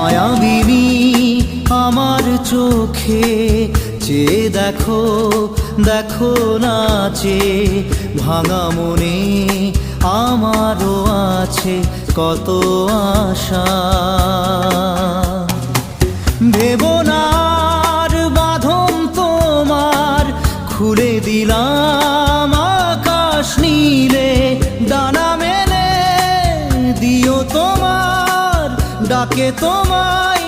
মায়াবিনী আমার চোখে চেয়ে দেখো, দেখো নাচে ভাঙা মনে আমারও আছে কত আশা। ভেবো না আর বাঁধন তোমার, খুলে দিলাম আকাশ নীলে, ডানা মেলে দিও তোমার ডাকে তোমায়